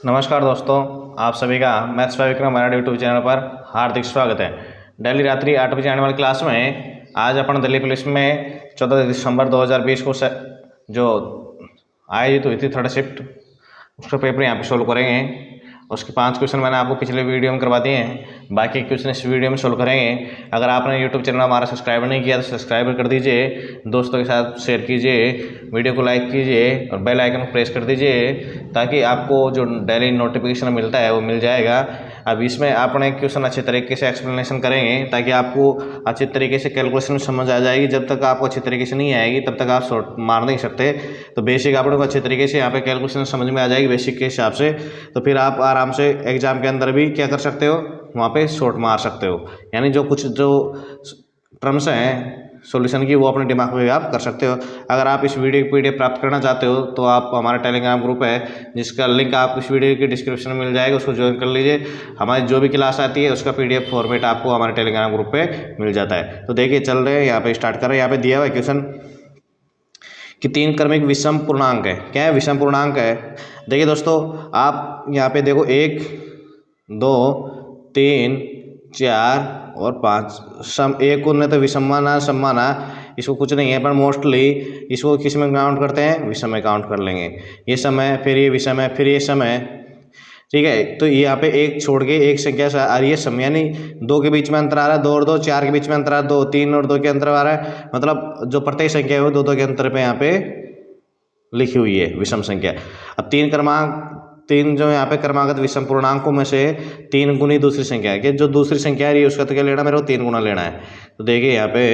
नमस्कार दोस्तों, आप सभी का maths by Vikram Marathi YouTube channel पर हार्दिक स्वागत है। डेली रात्रि 8 बजे आने वाली क्लास में आज अपन दिल्ली पुलिस में 14 दिसंबर 2020 को जो आयोजित हुई थी थर्ड शिफ्ट, उसका पेपर यहाँ पे सोल्व करेंगे। उसके 5 क्वेश्चन मैंने आपको पिछले वीडियो में करवा दिए हैं, बाकी क्वेश्चन इस वीडियो में सोल्व करेंगे। अगर आपने यूट्यूब चैनल हमारा सब्सक्राइब नहीं किया तो सब्सक्राइब कर दीजिए, दोस्तों के साथ शेयर कीजिए, वीडियो को लाइक कीजिए और बेल आइकन को प्रेस कर दीजिए ताकि आपको जो डेली नोटिफिकेशन मिलता है वो मिल जाएगा। अब इसमें अपने क्वेश्चन अच्छे तरीके से एक्सप्लेनेशन करेंगे ताकि आपको अच्छे तरीके से कैलकुलेशन समझ आ जाएगी। जब तक आपको अच्छे तरीके से नहीं आएगी तब तक आप शॉर्ट मार नहीं सकते। तो बेसिक आप लोग को अच्छे तरीके से यहाँ पे कैलकुलेशन समझ में आ जाएगी बेसिक के हिसाब से, तो फिर आप आराम से एग्जाम के अंदर भी क्या कर सकते हो, वहाँ पे शॉर्ट मार सकते हो। यानी जो टर्म्स हैं सॉल्यूशन की वो अपने दिमाग में आप कर सकते हो। अगर आप इस वीडियो की पीडीएफ प्राप्त करना चाहते हो तो आप हमारा टेलीग्राम ग्रुप है जिसका लिंक आपको इस वीडियो की डिस्क्रिप्शन में मिल जाएगा, उसको ज्वाइन कर लीजिए। हमारी जो भी क्लास आती है उसका पीडीएफ फॉर्मेट आपको हमारे टेलीग्राम ग्रुप पे मिल जाता है। तो देखिए चल रहे हैं, यहाँ पे स्टार्ट कर रहे हैं। यहाँ पे दिया हुआ है क्वेश्चन कि 3 क्रमिक विषम पूर्णांक है। क्या है? विषम पूर्णांक है। देखिए दोस्तों, आप यहाँ पे देखो 1 2 3 4 और 5 सम एक को न तो विषम माना सम माना, इसको कुछ नहीं है, पर मोस्टली इसको किस में काउंट करते हैं? विषम में काउंट कर लेंगे। ये सम है, फिर ये विषम है, फिर ये सम है, ठीक है। तो यहाँ पे एक छोड़ के एक संख्या आ रही है सम, यानी 2 के बीच में अंतर आ रहा है 2 और 2, 4 के बीच में अंतर आ रहा है 2, 3 और 2 के अंतर आ रहा है, मतलब जो प्रत्येक संख्या है वो 2 2 के अंतर पे यहाँ पे लिखी हुई है विषम संख्या। अब 3 जो यहाँ पे क्रमागत विषम पूर्णांकों में से 3 गुनी दूसरी संख्या है, कि जो दूसरी संख्या है उसका तो क्या लेना, मेरे को 3 गुना लेना है। तो देखिए यहाँ पे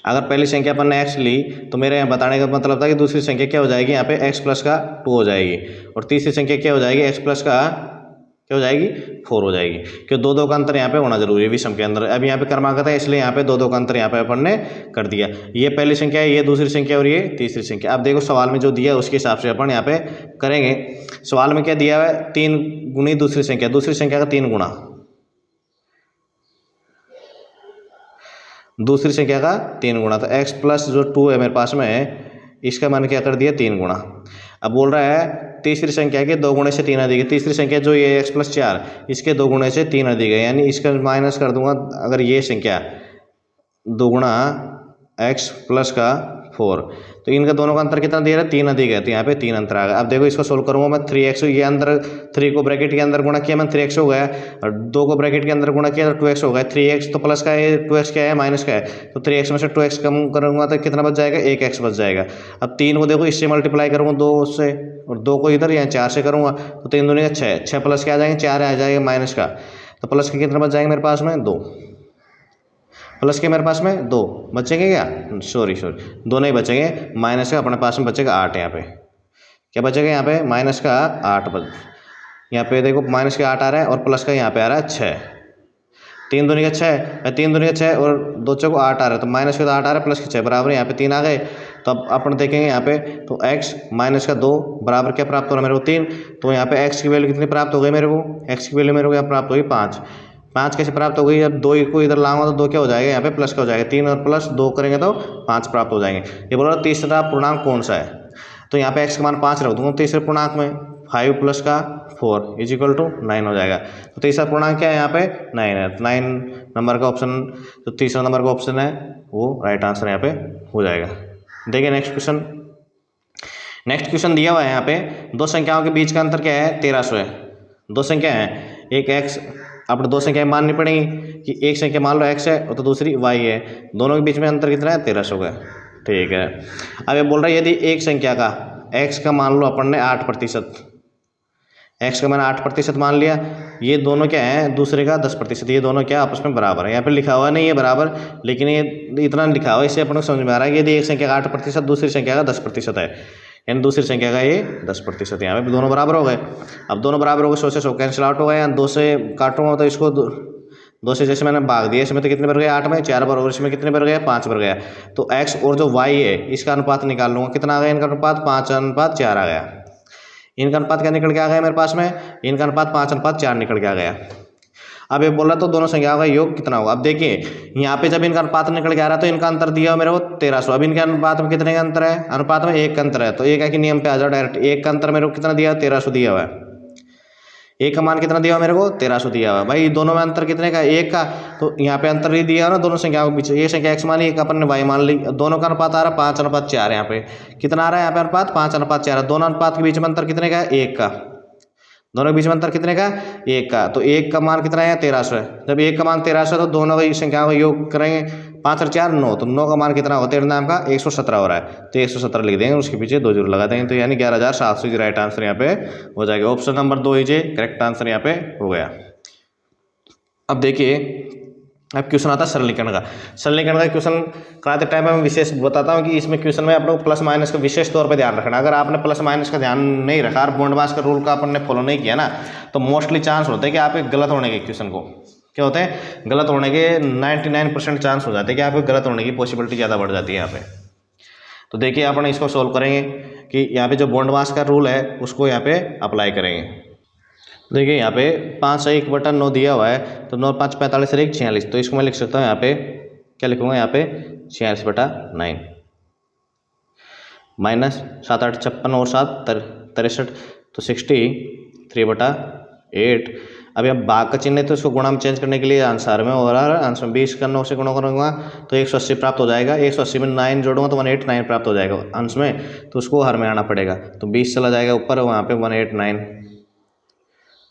अगर पहली संख्या अपन ने x ली तो मेरे यहाँ बताने का मतलब था कि दूसरी संख्या क्या हो जाएगी, यहाँ पे x प्लस का 2 हो जाएगी, और तीसरी संख्या क्या हो जाएगी, x प्लस का क्या हो जाएगी, 4 हो जाएगी। क्यों? 2 2 का अंतर यहाँ पे होना जरूरी है विषम के अंदर। अब यहाँ पे क्रमागत है इसलिए यहाँ पे 2 2 का अंतर यहाँ पे अपन ने कर दिया। ये पहली संख्या है, ये दूसरी संख्या और ये तीसरी संख्या। अब देखो सवाल में जो दिया है उसके हिसाब से अपन यहाँ पे करेंगे। सवाल में क्या दिया हुआ है? 3 गुनी दूसरी संख्या का 3 गुना दूसरी संख्या का 3 गुना। तो x प्लस जो 2 है मेरे पास में, इसका मैंने क्या कर दिया 3 गुना। अब बोल रहा है तीसरी संख्या के 2 गुणे से 3 अधिक है। तीसरी संख्या जो ये x प्लस 4, इसके 2 गुणे से 3 अधिक है, यानी इसका माइनस कर दूंगा। अगर ये संख्या 2 गुणा x प्लस का 4, तो इनका दोनों का अंतर कितना दिया है? 3 अधिक है, तो यहाँ पे 3 अंतर आ गया। अब देखो इसको सोल्व करूंगा मैं। 3x, ये अंदर 3 को ब्रैकेट के अंदर गुणा किया मैं 3x हो गया, और 2 को ब्रैकेट के अंदर गुणा किया तो 2x हो गया। 3x तो प्लस का है, 2x क्या है? माइनस का है। तो 3x में से 2x कम करूंगा तो कितना बच जाएगा? 1x बच जाएगा। अब 3 को देखो इससे मल्टीप्लाई करूंगा 2 से, और 2 को इधर यहाँ 4 से करूंगा तो 3 दूनी का 6, 6 प्लस के आ जाएंगे 4 आ जाएगा माइनस का, तो प्लस के कितना बच जाएंगे मेरे पास में? 2 प्लस के मेरे पास में 2 बचेंगे क्या? सॉरी 2 नहीं बचेंगे, माइनस का अपने पास में बचेगा 8। यहाँ पे क्या बचेगा? यहाँ पे माइनस का 8 यहाँ पे देखो माइनस का 8 आ रहा है और प्लस का यहाँ पे आ रहा है 6। 3 दूनी का 6, 3 दूनी का 6 और 2 चौको 8 आ रहा है, तो माइनस का 8 आ रहा है प्लस के 6 बराबर यहाँ पे 3 आ गए। तो अब अपन देखेंगे यहाँ पे, तो x माइनस का 2 बराबर क्या प्राप्त हो रहा है मेरे को? 3। तो यहाँ पे x की वैल्यू कितनी प्राप्त हो गई मेरे को? x की वैल्यू मेरे को यहाँ प्राप्त होगी 5। 5 कैसे प्राप्त हो गई? अब 2 को इधर लाऊंगा तो 2 क्या हो जाएगा? यहाँ पे प्लस का हो जाएगा। 3 और प्लस 2 करेंगे तो 5 प्राप्त हो जाएंगे। ये बोल रहा तीसरा पूर्णांक कौन सा है? तो यहाँ पे x का मान 5 रख दूंगा तीसरे पूर्णांक में, 5 प्लस का 4 इज इक्वल टू 9 हो जाएगा। तो तीसरा पूर्णांक क्या है? यहाँ पे 9 है। 9 नंबर का ऑप्शन, जो तीसरा नंबर का ऑप्शन है वो राइट आंसर यहाँ पे हो जाएगा। देखिए नेक्स्ट क्वेश्चन दिया हुआ है यहाँ पे, 2 संख्याओं के बीच का अंतर क्या है? 1300 है। 2 संख्या है, एक x, आपने 2 संख्याएं माननी पड़ेंगी कि एक संख्या मान लो x है और तो दूसरी y है, दोनों के बीच में अंतर कितना है? 1300 का। ठीक है। अब ये बोल रहा है यदि एक संख्या का x का मान लो अपन ने 8%, x का मैंने 8% मान लिया, ये दोनों क्या है? दूसरे का 10%, ये दोनों क्या आपस में बराबर है। यहाँ पे लिखा हुआ नहीं है बराबर, लेकिन ये इतना लिखा हुआ है, इससे अपन को समझ में आ रहा है कि यदि एक संख्या का 8%, दूसरी संख्या का 10% है, यानी दूसरी संख्या का ये 10%। यहाँ पे दोनों बराबर हो गए। अब दोनों बराबर हो गए, 100 से 100 कैंसिल आउट हो गए। 2 से काटूंगा तो इसको 2 से जैसे मैंने भाग दिया, इसमें तो कितने बढ़ गए? 8 में 4 बार, और इसमें कितने बढ़ गए? 5 बढ़ गया। तो x और जो y है इसका अनुपात निकाल लूंगा, कितना आ गया इनका अनुपात? 5:4 आ गया। इनका अनुपात क्या निकल के आ गया मेरे पास में? इनका अनुपात 5:4 निकल के आ गया। अब ये बोल रहा तो दोनों संख्याओं का योग कितना होगा। अब देखिए यहाँ पे जब इनका अनुपात निकल के आ रहा है तो इनका अंतर दिया मेरे को 1300। अब इनके अनुपात में कितने का अंतर है, अनुपात में 1 का अंतर है, तो एक है कि नियम पे आ जाओ डायरेक्ट। 1 का अंतर मेरे को कितना दिया, 1300 दिया हुआ है। 1 का मान कितना दिया हुआ मेरे को, 1300 दिया हुआ है। भाई दोनों में अंतर कितने का, 1 का, तो यहाँ पे अंतर ही दिया ना दोनों संख्याओं के बीच। ये संख्या x मान ली, एक अपन ने y मान ली। दोनों का अनुपात आ रहा है 5:4। यहाँ पे कितना आ रहा है, यहाँ पे अनुपात 5:4। दोनों अनुपात के बीच में अंतर कितने का है, 1 का। दोनों के बीच में अंतर कितने का, 1 का। तो 1 का मान कितना है, 1300 है। जब 1 का मान 1300 तो दोनों की संख्याओं का योग करेंगे, 5 और 4 9, तो 9 का मान कितना होता है, नाम का 117 हो रहा है, तो 117 लिख देंगे, उसके पीछे 2 जीरो लगा देंगे, तो यानी 11,700 राइट आंसर यहाँ पे हो जाएगा। ऑप्शन नंबर 2 इजे करेक्ट आंसर यहाँ पे हो गया। अब देखिए अब क्वेश्चन आता है सरलीकरण का। सरलीकरण का क्वेश्चन कराते टाइम मैं विशेष बताता हूँ कि इसमें क्वेश्चन में आप लोग प्लस माइनस का विशेष तौर पे ध्यान रखना। अगर आपने प्लस माइनस का ध्यान नहीं रखा और बॉन्डवास का रूल का आपने फॉलो नहीं किया ना, तो मोस्टली चांस होते हैं कि आप गलत होने के, क्वेश्चन को क्या होते हैं, गलत होने के 99% चांस हो जाते हैं कि आप गलत होने की पॉसिबिलिटी ज़्यादा बढ़ जाती है यहाँ पे। तो देखिए अपन इसको सोल्व करेंगे कि यहाँ पे जो बॉन्डवास का रूल है उसको यहाँ पे अप्लाई करेंगे। देखिए यहाँ पे 5/1/9 दिया हुआ है, तो 9 5 45 और 1 46, तो इसको मैं लिख सकता हूँ यहाँ पे, क्या लिखूँगा यहाँ पे 46/9 माइनस 7 8 56 और 7 63, तो 63/8। अब यहाँ भाग का चिन्ह है तो इसको गुणा में चेंज करने के लिए आंसर में हो रहा है, आंसर में 20 का 9 से गुणा करूँगा तो 180 प्राप्त हो जाएगा। 180 में 9 जोड़ूंगा तो 189 प्राप्त हो जाएगा अंश में, तो उसको हर में आना पड़ेगा, तो 20 चला जाएगा ऊपर, वहाँ पे 189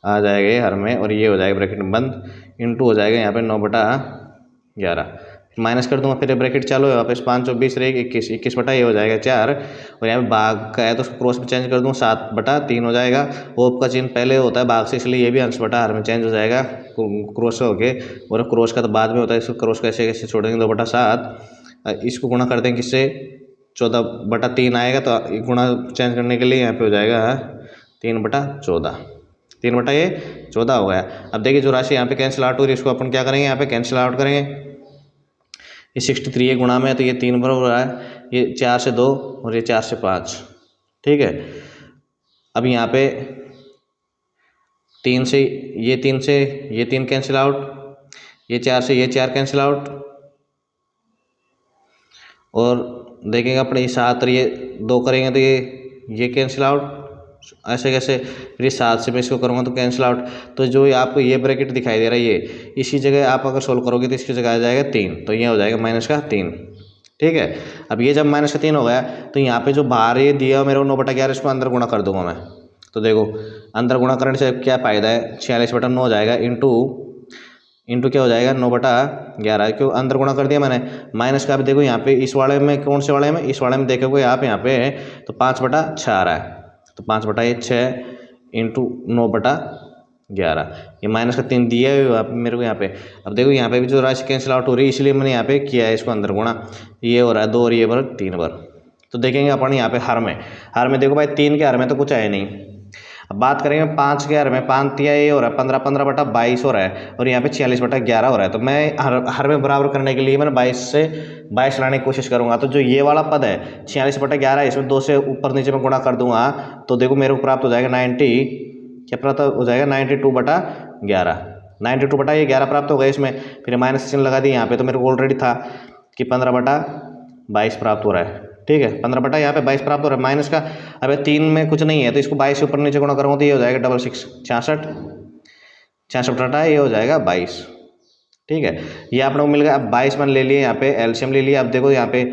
आ जाएगा हर में, और ये हो जाएगा ब्रैकेट बंद, इंटू हो जाएगा यहाँ पे 9/11, माइनस कर दूंगा, फिर ब्रैकेट चालू है वापस, 5 और 20 रहेगी 21, 21 ये हो जाएगा 4, और यहाँ पे भाग का है तो उसको क्रॉस में चेंज कर दूँ 7/3 हो जाएगा। ओप का चिन्ह पहले होता है भाग से, इसलिए ये भी अंश बटा हर में चेंज हो जाएगा क्रॉस होके, और क्रॉस का तो बाद में होता है, इसको क्रॉस कैसे कैसे छोड़ेंगे 2/7, इसको गुणा कर देंगे किससे 14/3 आएगा, तो गुणा चेंज करने के लिए यहाँ पे हो जाएगा 3/14, 3/14 हो गया। अब देखिए जो राशि यहाँ पे कैंसिल आउट हो रही है इसको अपन क्या करेंगे, यहाँ पे कैंसिल आउट करेंगे। ये 63 है गुणा में है तो ये 3 बराबर हो रहा है, ये 4 से 2 और ये 4 से 5, ठीक है। अब यहाँ पे 3 से ये 3 कैंसिल आउट, ये 4 से ये 4 कैंसिल आउट, और देखेंगे अपने ये 7 और ये 2 करेंगे तो ये कैंसिल आउट, ऐसे कैसे, फिर 7 से मैं इसको करूँगा तो कैंसिल आउट। तो जो आपको ये ब्रैकेट दिखाई दे रहा है ये, इसी जगह आप अगर सोल्व करोगे तो इसकी जगह आ जाएगा 3, तो ये हो जाएगा -3, ठीक है। अब ये जब -3 हो गया तो यहाँ पे जो बाहर ये दिया मेरे को 9/11, इसको अंदर गुणा कर दूंगा मैं, तो देखो अंदर गुणा करने से क्या फ़ायदा है, 46/9 हो जाएगा इंटू क्या हो जाएगा 9/11, क्यों अंदर गुणा कर दिया मैंने। माइनस का भी देखो यहाँ पे इस वाले में, कौन से वाले में, इस वाले में देखोगे आप यहाँ पे तो 5/6 आ रहा है, तो 5/6 इंटू 9/11, ये माइनस का 3 दिया है मेरे को यहाँ पे। अब देखो यहाँ पे भी जो राशि कैंसिल आउट हो रही है इसलिए मैंने यहाँ पे किया है इसको अंदर गुणा, ये हो रहा है 2 और ये बार 3 बार। तो देखेंगे अपन यहाँ पे हर में देखो भाई 3 के हर में तो कुछ है नहीं। अब बात करेंगे 5 के हर में, 5 तिया ये हो रहा है 15/22 हो रहा है, और यहाँ पे 46/11 हो रहा है, तो मैं हर में बराबर करने के लिए मैंने 22 से 22 लाने की कोशिश करूंगा। तो जो ये वाला पद है 46/11, इसमें 2 से ऊपर नीचे में गुणा कर दूंगा तो देखो मेरे को प्राप्त हो जाएगा 90, क्या प्राप्त हो जाएगा 92/11, 92/11 प्राप्त हो गया। इसमें फिर माइनस चिन्ह लगा दिया यहाँ पे, तो मेरे को ऑलरेडी था कि 15/22 प्राप्त हो रहा है, ठीक है। 15 यहाँ पे 22 प्राप्त हो रहा है, माइनस का अब 3 में कुछ नहीं है तो इसको 22 से ऊपर नीचे गुणा करूँगा तो ये हो जाएगा 66 66 ये हो जाएगा 22, ठीक है। ये आप लोग मिल गया। अब 22 मान ले लिए, यहाँ पे एलसीएम ले लिया। अब देखो यहाँ पे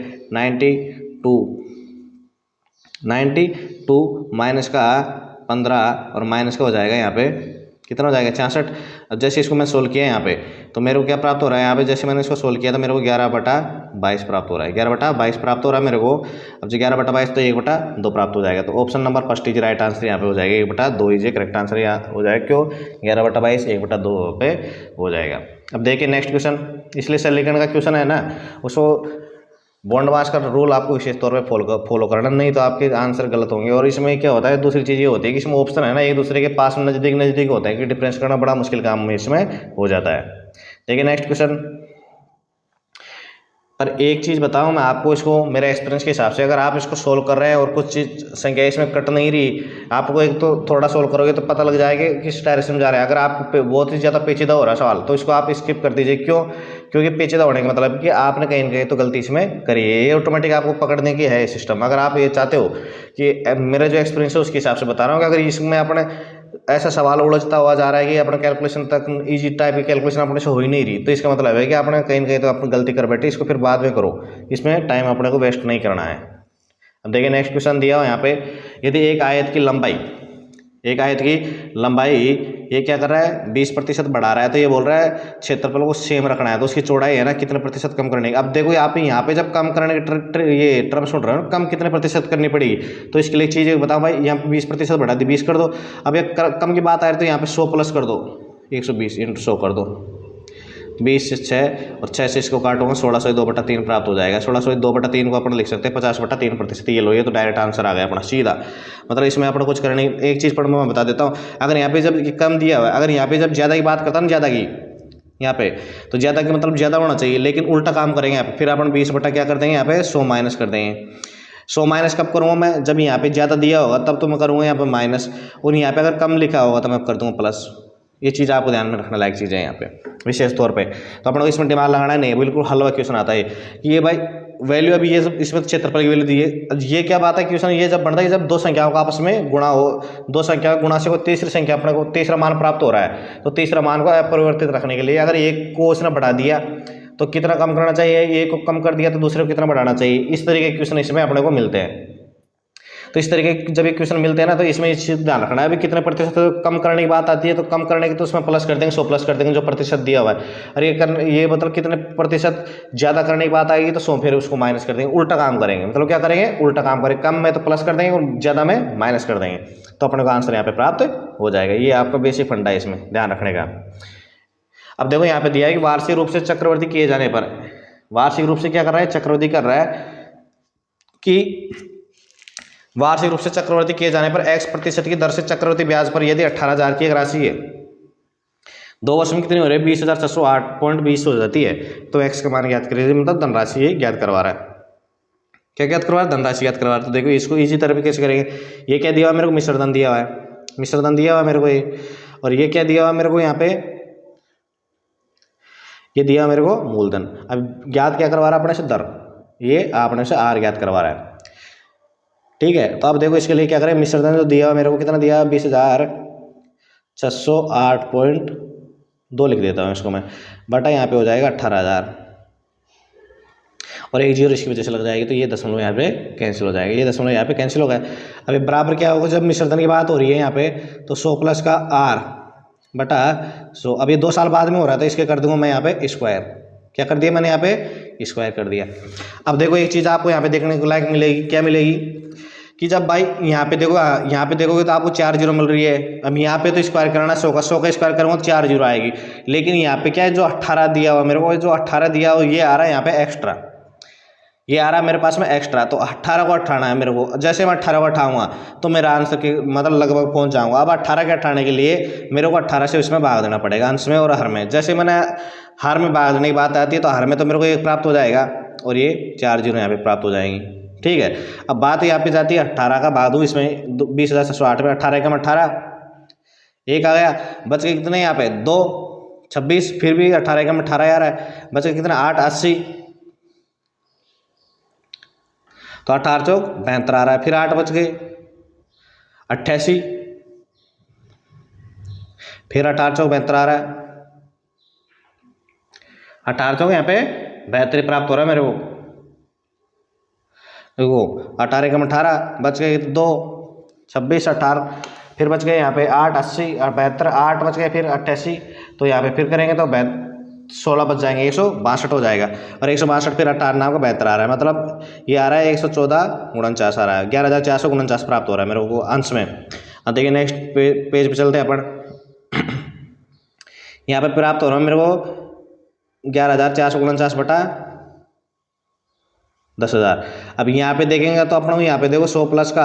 92 माइनस का 15 और माइनस का हो जाएगा यहाँ पे कितना हो जाएगा 66। अब जैसे इसको मैं सोल्व किया यहाँ पे तो मेरे को क्या प्राप्त हो रहा है, यहाँ पे जैसे मैंने इसको सोल्व किया तो मेरे को 11/22 प्राप्त हो रहा है, 11/22 प्राप्त हो रहा है मेरे को। अब जो 11/22 तो 1/2 प्राप्त हो जाएगा, तो option number first is right answer यहाँ पे हो जाएगा, 1/2 इज करेक्ट आंसर यहाँ हो जाएगा। क्यों 11/22 1/2 पे हो जाएगा। अब देखिए नेक्स्ट क्वेश्चन, इसलिए सरलीकरण का क्वेश्चन है ना, उसको बॉन्डवास का रूल आपको विशेष तौर पे फॉलो करना, नहीं तो आपके आंसर गलत होंगे। और इसमें क्या होता है, दूसरी चीज़ ये होती है कि इसमें ऑप्शन है ना एक दूसरे के पास नज़दीक होते हैं कि डिफरेंस करना बड़ा मुश्किल काम इसमें हो जाता है। देखिए नेक्स्ट क्वेश्चन, पर एक चीज़ बताऊं मैं आपको, इसको मेरे एक्सपीरियंस के हिसाब से, अगर आप इसको सोल्व कर रहे हैं और कुछ चीज़ संख्या इसमें कट नहीं रही, आपको एक तो थोड़ा सोल्व करोगे तो पता लग जाएगा कि किस डायरेक्शन में जा रहा है। अगर आपको बहुत ही ज़्यादा पेचीदा हो रहा है सवाल, तो इसको आप स्किप कर दीजिए। क्यों? क्योंकि पेचीदा होने का मतलब कि आपने कहीं ना कहीं तो गलती इसमें करी है। ये ऑटोमेटिक आपको पकड़ने की है सिस्टम। अगर आप ये चाहते हो कि मेरा जो एक्सपीरियंस है उसके हिसाब से बता रहा हूँ कि अगर इसमें अपने ऐसा सवाल उलझता हुआ जा रहा है कि अपने कैलकुलेशन तक इजी टाइप की कैलकुलेशन अपने से हो ही नहीं रही, तो इसका मतलब है कि आपने कहीं ना कहीं तो अपनी गलती कर बैठे। इसको फिर बाद में करो, इसमें टाइम अपने को वेस्ट नहीं करना है। अब देखिए नेक्स्ट क्वेश्चन दिया हो यहाँ पे, यदि एक आयत की लंबाई ये क्या कर रहा है, 20% बढ़ा रहा है, तो ये बोल रहा है क्षेत्रफल को सेम रखना है, तो उसकी चौड़ाई है ना कितने प्रतिशत कम करने की। अब देखो यहाँ पे जब कम करने की ये टर्म सुन रहे हो, कम कितने प्रतिशत करनी पड़ेगी, तो इसके लिए एक चीज़ बताओ भाई, यहाँ पे 20% बढ़ा दी, 20 कर दो। अब ये कम की बात आ रही तो यहाँ पे 100 प्लस कर दो, 120 इंटू 100 कर दो, 20 से 6 और 6 से इसको काटूंगा, 16 से 2/3 प्राप्त हो जाएगा। 16 से 2/3 को अपन लिख सकते हैं 50/3%। ये लो, ये तो डायरेक्ट आंसर आ गया अपना सीधा। मतलब इसमें अपना कुछ करने, एक चीज़ पर मैं बता देता हूँ, अगर यहाँ पे जब कम दिया हुआ है, अगर यहाँ पे जब ज़्यादा की बात करता ना, ज़्यादा की यहाँ पे, तो ज़्यादा की मतलब ज़्यादा होना चाहिए, लेकिन उल्टा काम करेंगे यहाँ पे। फिर अपन 20 बटा क्या कर देंगे, यहाँ पे 100 माइनस कर देंगे। 100 माइनस कब करूँगा मैं, जब यहाँ पे ज़्यादा दिया होगा तब तो मैं करूँगा यहाँ पे माइनस, और यहाँ पे अगर कम लिखा होगा तो मैं कर दूँगा प्लस। ये चीज़ आपको ध्यान में रखने लायक चीज़ है यहाँ पे विशेष तौर पे। तो अपने को इसमें दिमाग लगाना नहीं, बिल्कुल हलवा क्वेश्चन आता है कि ये भाई वैल्यू अभी ये सब इसमें क्षेत्रफल की वैल्यू दी है। ये क्या बात है क्वेश्चन, ये जब बनता है जब दो संख्याओं का आपस में गुणा हो, दो संख्या गुणा से कोई तीसरी संख्या अपने को तीसरा मान प्राप्त हो रहा है, तो तीसरा मान को अपरिवर्तित रखने के लिए अगर एक को उसने बढ़ा दिया तो कितना कम करना चाहिए, एक को कम कर दिया तो दूसरे को कितना बढ़ाना चाहिए। इस तरीके के क्वेश्चन इसमें अपने को मिलते हैं। तो इस तरीके के जब ये क्वेश्चन मिलते हैं ना, तो इसमें इस चीज़ ध्यान रखना है। अभी कितने प्रतिशत कम करने की बात आती है, तो कम करने की तो उसमें प्लस कर देंगे, 100 प्लस कर देंगे जो प्रतिशत दिया हुआ है। और ये मतलब कितने प्रतिशत ज़्यादा करने की बात आएगी तो 100 फिर उसको माइनस कर देंगे, उल्टा काम करेंगे। मतलब क्या करेंगे, उल्टा काम करेंगे, कम में तो प्लस कर देंगे और ज़्यादा में माइनस कर देंगे, तो अपने को आंसर यहाँ पे प्राप्त हो जाएगा। ये आपका बेसिक फंडा है, इसमें ध्यान रखने का। अब देखो यहाँ पे दिया है कि वार्षिक रूप से चक्रवृद्धि किए जाने पर, वार्षिक रूप से क्या कर रहा है, चक्रवृद्धि कर रहा है कि वार्षिक रूप से चक्रवृद्धि किए जाने पर x% की दर से चक्रवृद्धि ब्याज पर यदि 18,000 की एक राशि है, 2 वर्ष में कितनी हो रही है, 20,608.20 हो जाती है, तो x का मान ज्ञात करिए। मतलब धनराशि ये ज्ञात करवा रहा है। क्या ज्ञात करवा रहा है, धनराशि ज्ञात करवा रहा है। तो देखो इसको इजी तरीके कैसे करेंगे। ये क्या दिया हुआ मेरे को, मिश्रधन दिया हुआ है, मिश्रधन दिया हुआ मेरे को ये, और ये क्या दिया हुआ मेरे को यहाँ पे, ये दिया मेरे को मूलधन। अब ज्ञात क्या करवा रहा है अपने से, दर, ये आपने से r ज्ञात करवा रहा है। ठीक है, तो अब देखो इसके लिए क्या करें, मिश्रधन जो दिया मेरे को कितना दिया, 20,608.2 लिख देता हूँ इसको मैं, बटा यहाँ पे हो जाएगा 18,000 और एक जीरो इसकी वजह से लग जाएगी, तो ये दशमलव यहाँ पे कैंसिल हो जाएगा, ये दशमलव यहाँ पे कैंसिल हो गया। अभी बराबर क्या होगा, जब मिश्रधन की बात हो रही है यहाँ पे, तो 100 प्लस का r बटा 100। अब ये 2 साल बाद में हो रहा था, इसके कर दूंगा मैं यहाँ पे स्क्वायर। क्या कर दिया मैंने यहाँ पे, स्क्वायर कर दिया। अब देखो एक चीज़ आपको यहाँ पे देखने को लायक मिलेगी, क्या मिलेगी कि जब भाई यहाँ पे देखो, यहाँ पे देखोगे तो आपको 4 जीरो मिल रही है। अब यहाँ पे तो स्क्वायर कराना 100 का स्क्वायर करूँगा तो 4 जीरो आएगी, लेकिन यहाँ पे क्या है, जो 18 दिया हुआ मेरे को, जो 18 दिया हुआ ये आ रहा है यहाँ पे एक्स्ट्रा, ये आ रहा है मेरे पास में एक्स्ट्रा। तो 18 को हटाना है मेरे को। जैसे मैं 18 को हटाऊंगा तो मेरा आंसर के मतलब लगभग पहुंच जाऊंगा। अब 18 के हटाने के लिए मेरे को 18 से इसमें भाग देना पड़ेगा, अंश में और हर में। जैसे मैंने हर में भाग देने की बात आती है, तो हर में तो मेरे को 1 प्राप्त हो जाएगा और ये 4 जीरो यहाँ पे प्राप्त हो जाएंगी। ठीक है, अब बात यहाँ पे जाती है 18 का भाग दूँ इसमें, 20,608 में 18 का 18, 1 आ गया, बच गए कितने यहाँ पे 2, 26, फिर भी 18 का 18 आ रहा है, बच गए कितना 8, 80, तो 18 चौक 72 आ रहा है, फिर 8 बच गए 88, फिर 18 चौक 72 आ रहा है, 18 चौक यहाँ पे 72 प्राप्त हो रहा है मेरे को। देखो 18 का 18, बच गए 2, 26, 18, फिर बच गए यहाँ पे 8, 80 और 72, 8 बच गए, फिर 88, तो यहाँ पे फिर करेंगे तो 16 बच जाएंगे, 162 हो जाएगा, और 162 फिर 18 नाम का 72 आ रहा है, मतलब ये आ रहा है 114.49 आ रहा है, 11,449 प्राप्त हो रहा है मेरे को अंश में। अब देखिए नेक्स्ट पेज पे चलते हैं अपन। यहाँ पे प्राप्त हो रहा है मेरे को 11,449 बटा 10,000। अब यहाँ पे देखेंगे तो अपना यहाँ पे देखो 100 प्लस का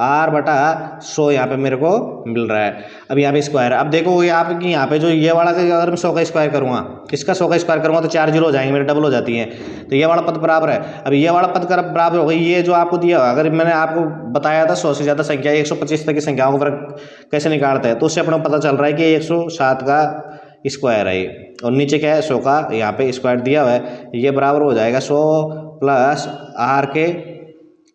R/100 यहाँ पे मेरे को मिल रहा है। अब यहाँ पे स्क्वायर, अब देखो यहाँ पे जो ये वाला अगर मैं 100 का स्क्वायर करूँगा, इसका 100 का स्क्वायर करूँगा तो 4 जीरो हो जाएंगे मेरे, डबल हो जाती है। तो ये वाला पद बराबर है। अब ये वाला पद कर बराबर हो गई ये जो आपको दिया, अगर मैंने आपको बताया था 100 से ज़्यादा संख्या 125 तक की संख्याओं का फर्क कैसे निकालते हैं, तो उससे अपने को पता चल रहा है कि 107 का स्क्वायर है ये, और नीचे क्या है 100 का यहाँ पे स्क्वायर दिया हुआ है। ये बराबर हो जाएगा 100 प्लस R के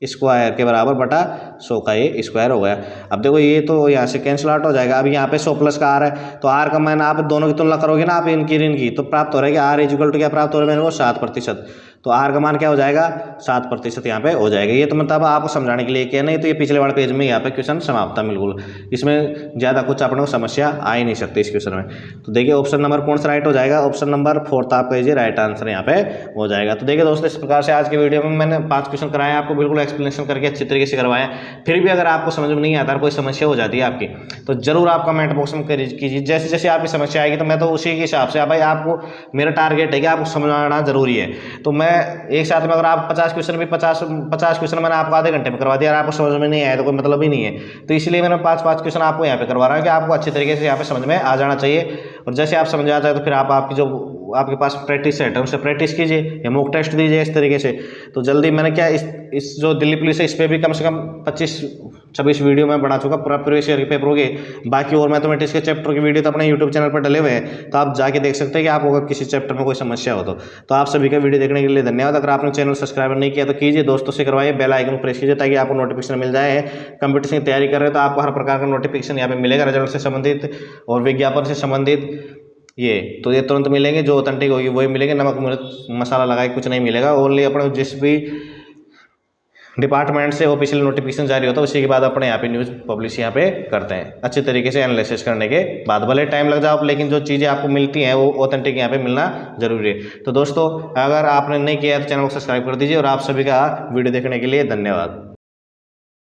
स्क्वायर के बराबर बटा 100 का ये स्क्वायर हो गया। अब देखो ये तो यहाँ से कैंसिल आउट हो जाएगा। अब यहाँ पे 100 प्लस का R है, तो R का मान आप दोनों की तुलना करोगे ना आप इनकी, तो प्राप्त हो रहा है कि R इक्वल टू क्या प्राप्त हो रहा है मेरे को 7%। तो R का मान क्या हो जाएगा 7% यहाँ पे हो जाएगा। ये तो मतलब आपको समझाने के लिए क्या, नहीं तो ये पिछले वाले पेज में यहाँ पे क्वेश्चन समाप्त था बिल्कुल, इसमें ज़्यादा कुछ अपने को समस्या आ ही नहीं सकती इस क्वेश्चन में। तो देखिए ऑप्शन नंबर कौन सा राइट हो जाएगा, ऑप्शन नंबर 4 आपका ये राइट आंसर यहाँ पे हो जाएगा। तो देखिए दोस्तों, इस प्रकार से आज की वीडियो में मैंने 5 क्वेश्चन कराए आपको, बिल्कुल एक्सप्लेनेशन करके अच्छी तरीके से करवाए। फिर भी अगर आपको समझ में नहीं आता, कोई समस्या हो जाती है आपकी, तो जरूर आप कमेंट बॉक्स में कीजिए। जैसे जैसे आपकी समस्या आएगी तो मैं तो उसी के हिसाब से, भाई आपको मेरा टारगेट है कि आपको समझाना जरूरी है। तो मैं एक साथ में अगर आप 50 क्वेश्चन भी 50 क्वेश्चन मैंने आपको आधे घंटे में करवा दिया और आपको समझ में नहीं आया तो कोई मतलब ही नहीं है। तो इसलिए मैंने 5 क्वेश्चन आपको यहाँ पे करवा रहा हूँ कि आपको अच्छी तरीके से यहाँ पे समझ में आ जाना चाहिए। और जैसे आप समझ आ जाए तो फिर आप आपकी जो आपके पास प्रैक्टिस सेट है उनसे प्रैक्टिस कीजिए या मॉक टेस्ट दीजिए इस तरीके से। तो जल्दी मैंने क्या इस जो दिल्ली पुलिस है इस पर भी कम से कम 25-26 वीडियो मैं बना चुका पूरा प्रीवियस ईयर के पेपर हो गए। बाकी और मैथमेटिक्स के चैप्टर की वीडियो तो अपने यूट्यूब चैनल पर डले हुए हैं, तो आप जाके देख सकते हैं कि आपको अगर किसी चैप्टर में कोई समस्या हो तो आप सभी का वीडियो देखने के लिए धन्यवाद। अगर आपने चैनल सब्सक्राइब नहीं किया तो कीजिए, दोस्तों से करवाइए, बेल आइकन प्रेस कीजिए ताकि आपको नोटिफिकेशन मिल जाए। कंपटीशन की तैयारी कर रहे हैं तो आपको हर प्रकार का नोटिफिकेशन यहाँ पे मिलेगा, रिजल्ट से संबंधित और विज्ञापन से संबंधित। ये तुरंत मिलेंगे, जो ऑथेंटिक होगी वही मिलेंगे, नमक मिर्च मसाला लगा के कुछ नहीं मिलेगा। ओनली अपने जिस भी डिपार्टमेंट से ऑफिशियल नोटिफिकेशन जारी होता है उसी के बाद अपने यहाँ पे न्यूज़ पब्लिश यहाँ पे करते हैं अच्छे तरीके से एनालिसिस करने के बाद। भले टाइम लग जाओ लेकिन जो चीज़ें आपको मिलती हैं वो ऑथेंटिक यहाँ पे मिलना जरूरी है। तो दोस्तों, अगर आपने नहीं किया तो चैनल को सब्सक्राइब कर दीजिए और आप सभी का वीडियो देखने के लिए धन्यवाद।